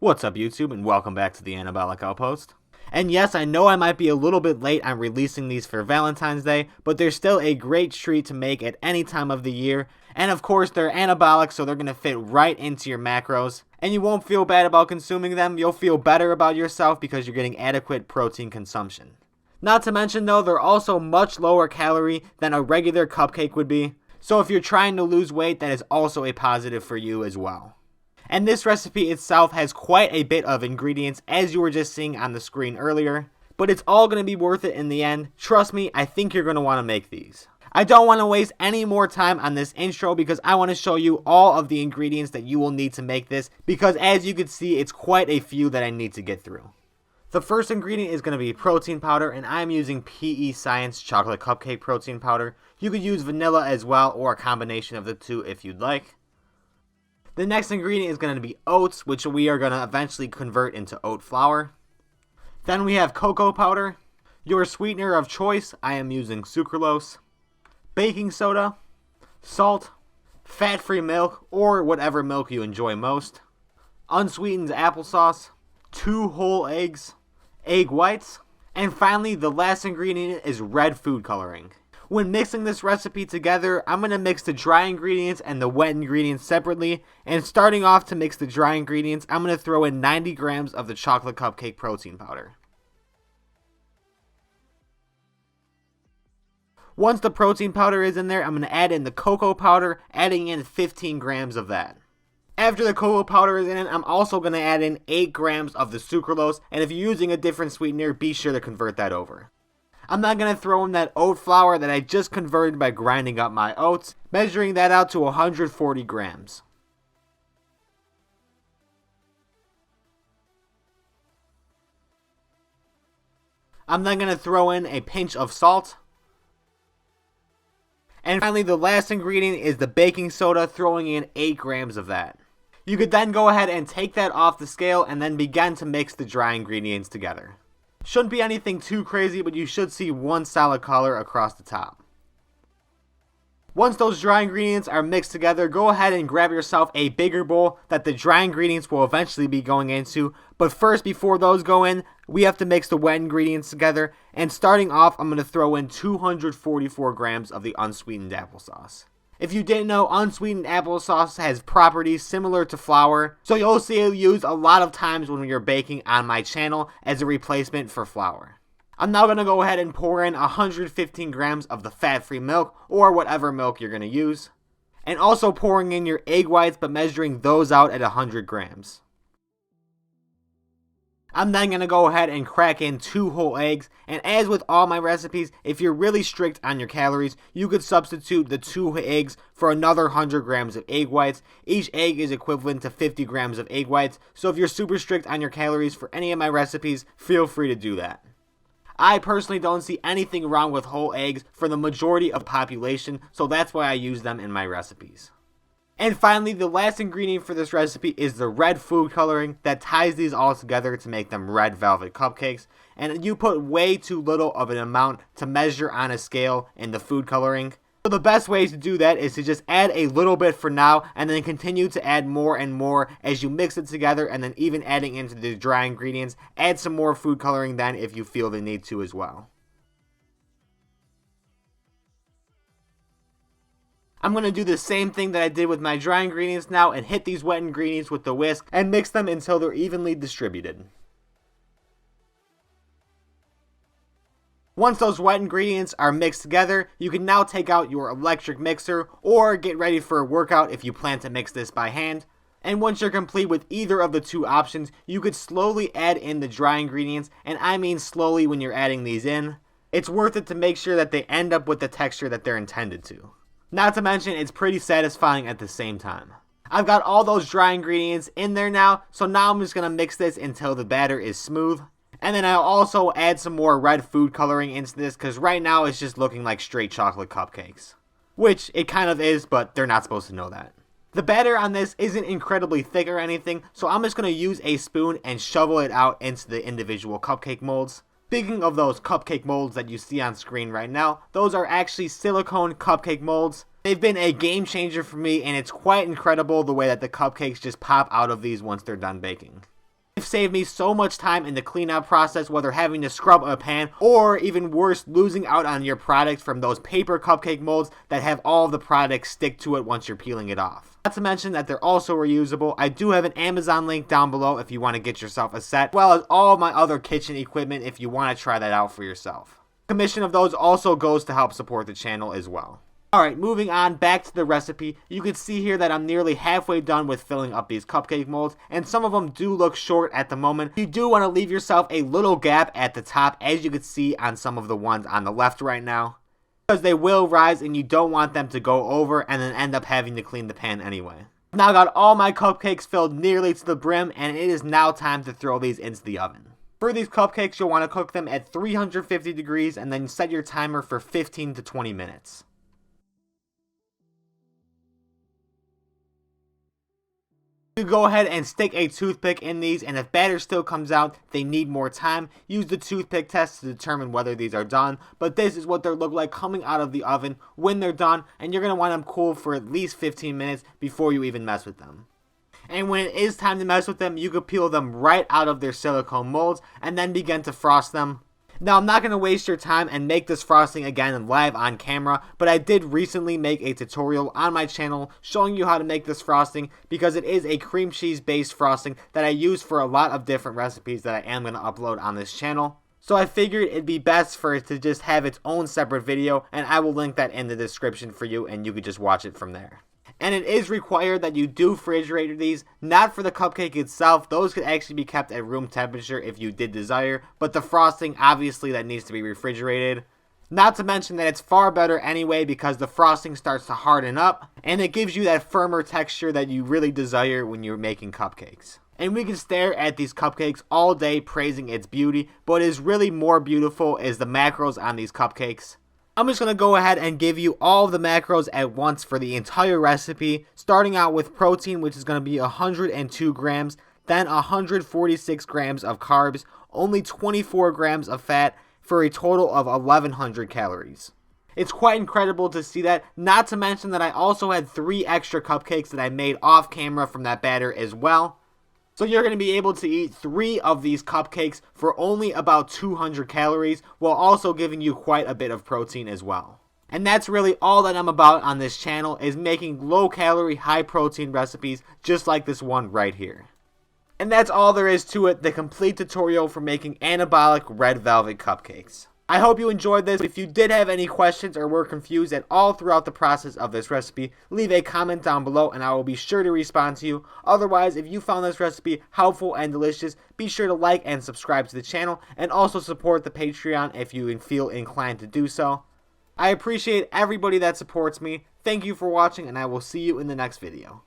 What's up YouTube, and welcome back to the Anabolic Outpost. And yes, I know I might be a little bit late on releasing these for Valentine's Day, but they're still a great treat to make at any time of the year. And of course, they're anabolic, so they're going to fit right into your macros. And you won't feel bad about consuming them, you'll feel better about yourself because you're getting adequate protein consumption. Not to mention though, they're also much lower calorie than a regular cupcake would be. So if you're trying to lose weight, that is also a positive for you as well. And this recipe itself has quite a bit of ingredients, as you were just seeing on the screen earlier. But it's all going to be worth it in the end. Trust me, I think you're going to want to make these. I don't want to waste any more time on this intro because I want to show you all of the ingredients that you will need to make this. Because as you can see, it's quite a few that I need to get through. The first ingredient is going to be protein powder, and I'm using PE Science chocolate cupcake protein powder. You could use vanilla as well, or a combination of the two if you'd like. The next ingredient is going to be oats, which we are going to eventually convert into oat flour. Then we have cocoa powder. Your sweetener of choice, I am using sucralose. Baking soda, salt, fat-free milk, or whatever milk you enjoy most. Unsweetened applesauce, 2 whole eggs, egg whites, and finally the last ingredient is red food coloring. When mixing this recipe together, I'm going to mix the dry ingredients and the wet ingredients separately. And starting off to mix the dry ingredients, I'm going to throw in 90 grams of the chocolate cupcake protein powder. Once the protein powder is in there, I'm going to add in the cocoa powder, adding in 15 grams of that. After the cocoa powder is in it, I'm also going to add in 8 grams of the sucralose. And if you're using a different sweetener, be sure to convert that over. I'm not going to throw in that oat flour that I just converted by grinding up my oats, measuring that out to 140 grams. I'm then going to throw in a pinch of salt. And finally, the last ingredient is the baking soda, throwing in 8 grams of that. You could then go ahead and take that off the scale and then begin to mix the dry ingredients together. Shouldn't be anything too crazy, but you should see one solid color across the top. Once those dry ingredients are mixed together, go ahead and grab yourself a bigger bowl that the dry ingredients will eventually be going into. But first, before those go in, we have to mix the wet ingredients together. And starting off, I'm going to throw in 244 grams of the unsweetened applesauce. If you didn't know, unsweetened applesauce has properties similar to flour, so you'll see it used a lot of times when you're baking on my channel as a replacement for flour. I'm now going to go ahead and pour in 115 grams of the fat-free milk, or whatever milk you're going to use, and also pouring in your egg whites, but measuring those out at 100 grams. I'm then going to go ahead and crack in 2 whole eggs, and as with all my recipes, if you're really strict on your calories, you could substitute the 2 eggs for another 100 grams of egg whites. Each egg is equivalent to 50 grams of egg whites, so if you're super strict on your calories for any of my recipes, feel free to do that. I personally don't see anything wrong with whole eggs for the majority of the population, so that's why I use them in my recipes. And finally, the last ingredient for this recipe is the red food coloring that ties these all together to make them red velvet cupcakes. And you put way too little of an amount to measure on a scale in the food coloring. So the best way to do that is to just add a little bit for now and then continue to add more and more as you mix it together, and then even adding into the dry ingredients, add some more food coloring then if you feel the need to as well. I'm going to do the same thing that I did with my dry ingredients now and hit these wet ingredients with the whisk and mix them until they're evenly distributed. Once those wet ingredients are mixed together, you can now take out your electric mixer or get ready for a workout if you plan to mix this by hand. And once you're complete with either of the two options, you could slowly add in the dry ingredients, and I mean slowly when you're adding these in. It's worth it to make sure that they end up with the texture that they're intended to. Not to mention, it's pretty satisfying at the same time. I've got all those dry ingredients in there now, so now I'm just going to mix this until the batter is smooth. And then I'll also add some more red food coloring into this, because right now it's just looking like straight chocolate cupcakes. Which it kind of is, but they're not supposed to know that. The batter on this isn't incredibly thick or anything, so I'm just going to use a spoon and shovel it out into the individual cupcake molds. Speaking of those cupcake molds that you see on screen right now, those are actually silicone cupcake molds. They've been a game changer for me, and it's quite incredible the way that the cupcakes just pop out of these once they're done baking. They've saved me so much time in the cleanup process, whether having to scrub a pan or even worse, losing out on your product from those paper cupcake molds that have all of the product stick to it once you're peeling it off. Not to mention that they're also reusable. I do have an Amazon link down below if you want to get yourself a set, as well as all of my other kitchen equipment if you want to try that out for yourself. Commission of those also goes to help support the channel as well. Alright, moving on back to the recipe, you can see here that I'm nearly halfway done with filling up these cupcake molds, and some of them do look short at the moment. You do want to leave yourself a little gap at the top, as you can see on some of the ones on the left right now, because they will rise and you don't want them to go over and then end up having to clean the pan anyway. I've now got all my cupcakes filled nearly to the brim, and it is now time to throw these into the oven. For these cupcakes, you'll want to cook them at 350 degrees and then set your timer for 15 to 20 minutes. You go ahead and stick a toothpick in these, and if batter still comes out, they need more time. Use the toothpick test to determine whether these are done, but this is what they look like coming out of the oven when they're done, and you're going to want them cool for at least 15 minutes before you even mess with them. And when it is time to mess with them, you can peel them right out of their silicone molds and then begin to frost them. Now, I'm not going to waste your time and make this frosting again live on camera, but I did recently make a tutorial on my channel showing you how to make this frosting, because it is a cream cheese based frosting that I use for a lot of different recipes that I am going to upload on this channel. So I figured it'd be best for it to just have its own separate video, and I will link that in the description for you and you could just watch it from there. And it is required that you do refrigerate these, not for the cupcake itself. Those could actually be kept at room temperature if you did desire, but the frosting, obviously, that needs to be refrigerated. Not to mention that it's far better anyway, because the frosting starts to harden up and it gives you that firmer texture that you really desire when you're making cupcakes. And we can stare at these cupcakes all day praising its beauty, but what is really more beautiful is the macros on these cupcakes. I'm just going to go ahead and give you all of the macros at once for the entire recipe, starting out with protein, which is going to be 102 grams, then 146 grams of carbs, only 24 grams of fat, for a total of 1100 calories. It's quite incredible to see that, not to mention that I also had 3 extra cupcakes that I made off camera from that batter as well. So you're going to be able to eat 3 of these cupcakes for only about 200 calories, while also giving you quite a bit of protein as well. And that's really all that I'm about on this channel, is making low calorie, high protein recipes just like this one right here. And that's all there is to it, the complete tutorial for making anabolic red velvet cupcakes. I hope you enjoyed this. If you did have any questions or were confused at all throughout the process of this recipe, leave a comment down below and I will be sure to respond to you. Otherwise, if you found this recipe helpful and delicious, be sure to like and subscribe to the channel, and also support the Patreon if you feel inclined to do so. I appreciate everybody that supports me. Thank you for watching, and I will see you in the next video.